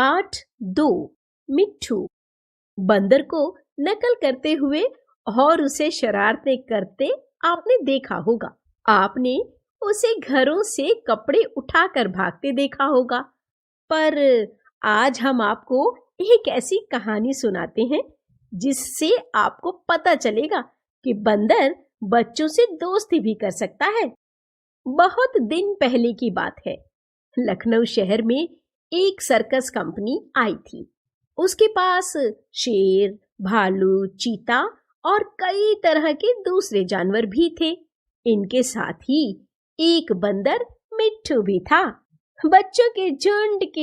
Part 2। मिट्ठू। बंदर को नकल करते हुए और उसे शरारतें करते आपने देखा होगा। आपने उसे घरों से कपड़े उठाकर भागते देखा होगा। पर आज हम आपको एक ऐसी कहानी सुनाते हैं जिससे आपको पता चलेगा कि बंदर बच्चों से दोस्ती भी कर सकता है। बहुत दिन पहले की बात है। लखनऊ शहर में एक सर्कस कंपनी आई थी। उसके पास शेर, भालू, चीता और कई तरह के दूसरे जानवर भी थे। इनके साथ ही एक बंदर मिट्ठू भी था। बच्चों के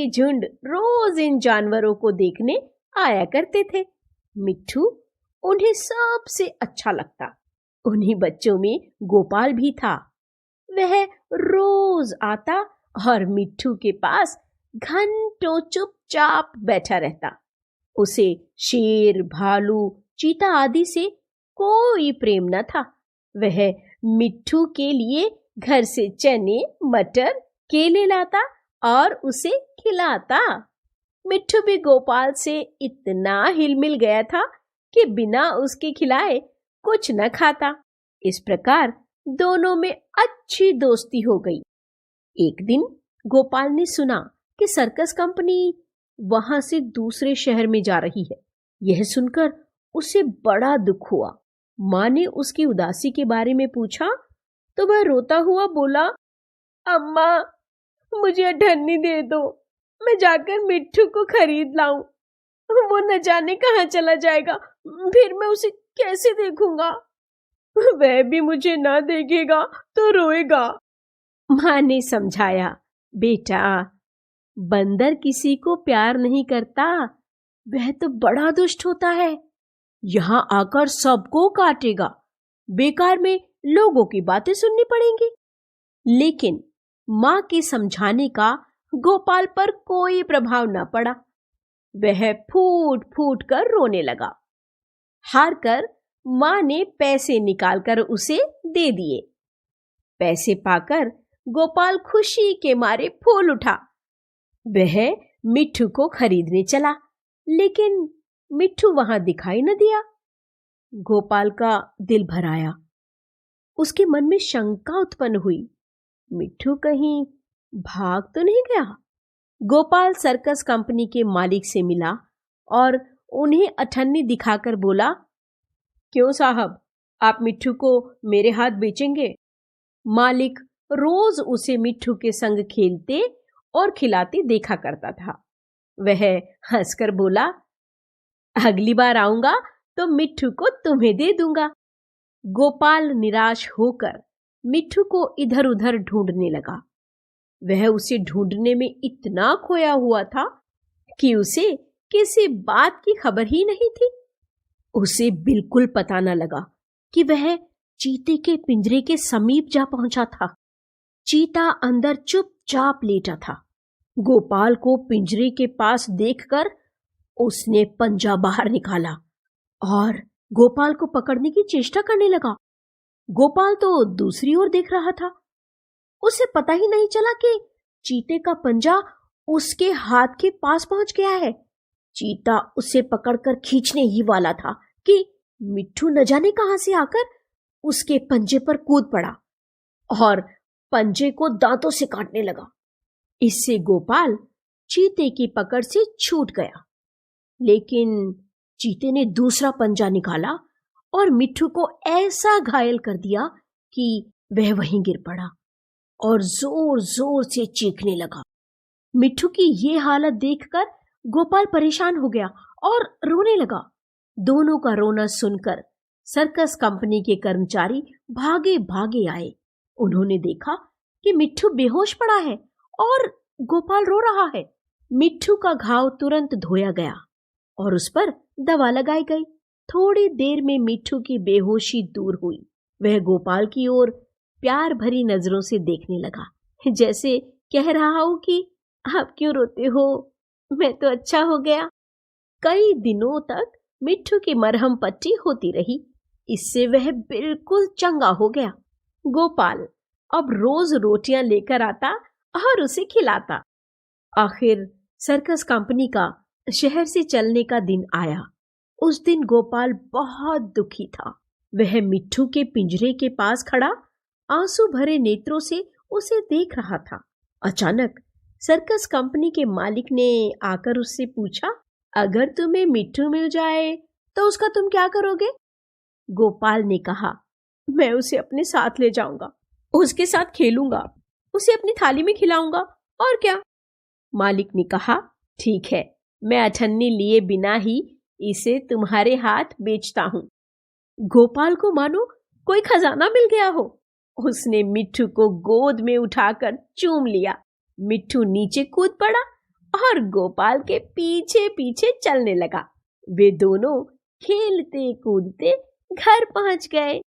झुंड रोज इन जानवरों को देखने आया करते थे। मिट्ठू उन्हें सबसे अच्छा लगता। उन्हीं बच्चों में गोपाल भी था। वह रोज आता और मिट्ठू के पास घंटों चुपचाप बैठा रहता। उसे शेर, भालू, चीता आदि से कोई प्रेम न था। वह मिट्ठू के लिए घर से चने, मटर, केले लाता और उसे खिलाता। मिट्ठू भी गोपाल से इतना हिलमिल गया था कि बिना उसके खिलाए कुछ न खाता। इस प्रकार दोनों में अच्छी दोस्ती हो गई। एक दिन गोपाल ने सुना कि सर्कस कंपनी वहां से दूसरे शहर में जा रही है। यह सुनकर उसे बड़ा दुख हुआ। माँ ने उसकी उदासी के बारे में पूछा तो वह रोता हुआ बोला, अम्मा, मुझे अठन्नी दे दो, मैं जाकर मिट्ठू को खरीद लाऊं। वो न जाने कहाँ चला जाएगा, फिर मैं उसे कैसे देखूंगा? वह भी मुझे ना देखेगा तो रोएगा। माँ ने समझाया, बेटा, बंदर किसी को प्यार नहीं करता, वह तो बड़ा दुष्ट होता है। यहाँ आकर सबको काटेगा, बेकार में लोगों की बातें सुननी पड़ेंगी। लेकिन माँ के समझाने का गोपाल पर कोई प्रभाव न पड़ा। वह फूट फूट कर रोने लगा। हार कर माँ ने पैसे निकालकर उसे दे दिए। पैसे पाकर गोपाल खुशी के मारे फूल उठा। वह मिट्ठू को खरीदने चला, लेकिन मिट्ठू वहां दिखाई न दिया। गोपाल का दिल भर आया। उसके मन में शंका उत्पन्न हुई, मिट्ठू कहीं भाग तो नहीं गया? गोपाल सर्कस कंपनी के मालिक से मिला और उन्हें अठन्नी दिखाकर बोला, क्यों साहब, आप मिट्ठू को मेरे हाथ बेचेंगे? मालिक रोज उसे मिट्ठू के संग खेलते और खिलाते देखा करता था। वह हंसकर बोला, अगली बार आऊंगा तो मिट्ठू को तुम्हें दे दूंगा। गोपाल निराश होकर मिट्ठू को इधर उधर ढूंढने लगा। वह उसे ढूंढने में इतना खोया हुआ था कि उसे किसी बात की खबर ही नहीं थी। उसे बिल्कुल पता न लगा कि वह चीते के पिंजरे के समीप जा पहुंचा था। चीता अंदर चुपचाप लेटा था। गोपाल को पिंजरे के पास देखकर उसने पंजा बाहर निकाला और गोपाल को पकड़ने की चेष्टा करने लगा। गोपाल तो दूसरी ओर देख रहा था। उसे पता ही नहीं चला कि चीते का पंजा उसके हाथ के पास पहुंच गया है। चीता उसे पकड़कर खींचने ही वाला था कि मिट्ठू न जाने कहां से आकर उसके पंजे पर कूद पड़ा और पंजे को दांतों से काटने लगा। इससे गोपाल चीते की पकड़ से छूट गया। लेकिन चीते ने दूसरा पंजा निकाला और मिट्ठू को ऐसा घायल कर दिया कि वह वहीं गिर पड़ा और जोर जोर से चीखने लगा। मिट्ठू की ये हालत देखकर गोपाल परेशान हो गया और रोने लगा। दोनों का रोना सुनकर सर्कस कंपनी के कर्मचारी भागे भागे आए। उन्होंने देखा कि मिट्ठू बेहोश पड़ा है और गोपाल रो रहा है। मिट्ठू का घाव तुरंत धोया गया और उस पर दवा लगाई गई। थोड़ी देर में मिट्ठू की बेहोशी दूर हुई। वह गोपाल की ओर प्यार भरी नजरों से देखने लगा, जैसे कह रहा हो कि आप क्यों रोते हो, मैं तो अच्छा हो गया। कई दिनों तक मिट्ठू की मरहम पट्टी होती रही। इससे वह बिल्कुल चंगा हो गया। गोपाल अब रोज रोटियां लेकर आता और उसे खिलाता। आखिर सर्कस कंपनी का शहर से चलने का दिन आया। उस दिन गोपाल बहुत दुखी था। वह मिट्ठू के पिंजरे के पास खड़ा आंसू भरे नेत्रों से उसे देख रहा था। अचानक सर्कस कंपनी के मालिक ने आकर उससे पूछा, अगर तुम्हें मिट्ठू मिल जाए तो उसका तुम क्या करोगे? गोपाल ने कहा, मैं उसे अपने साथ ले जाऊंगा, उसके साथ खेलूंगा, उसे अपनी थाली में खिलाऊंगा, और क्या। मालिक ने कहा, ठीक है, मैं अठन्नी लिए बिना ही इसे तुम्हारे हाथ बेचता हूं। गोपाल को मानो कोई खजाना मिल गया हो। उसने मिट्ठू को गोद में उठाकर चूम लिया। मिट्ठू नीचे कूद पड़ा और गोपाल के पीछे पीछे चलने लगा। वे दोनों खेलते कूदते घर पहुंच गए।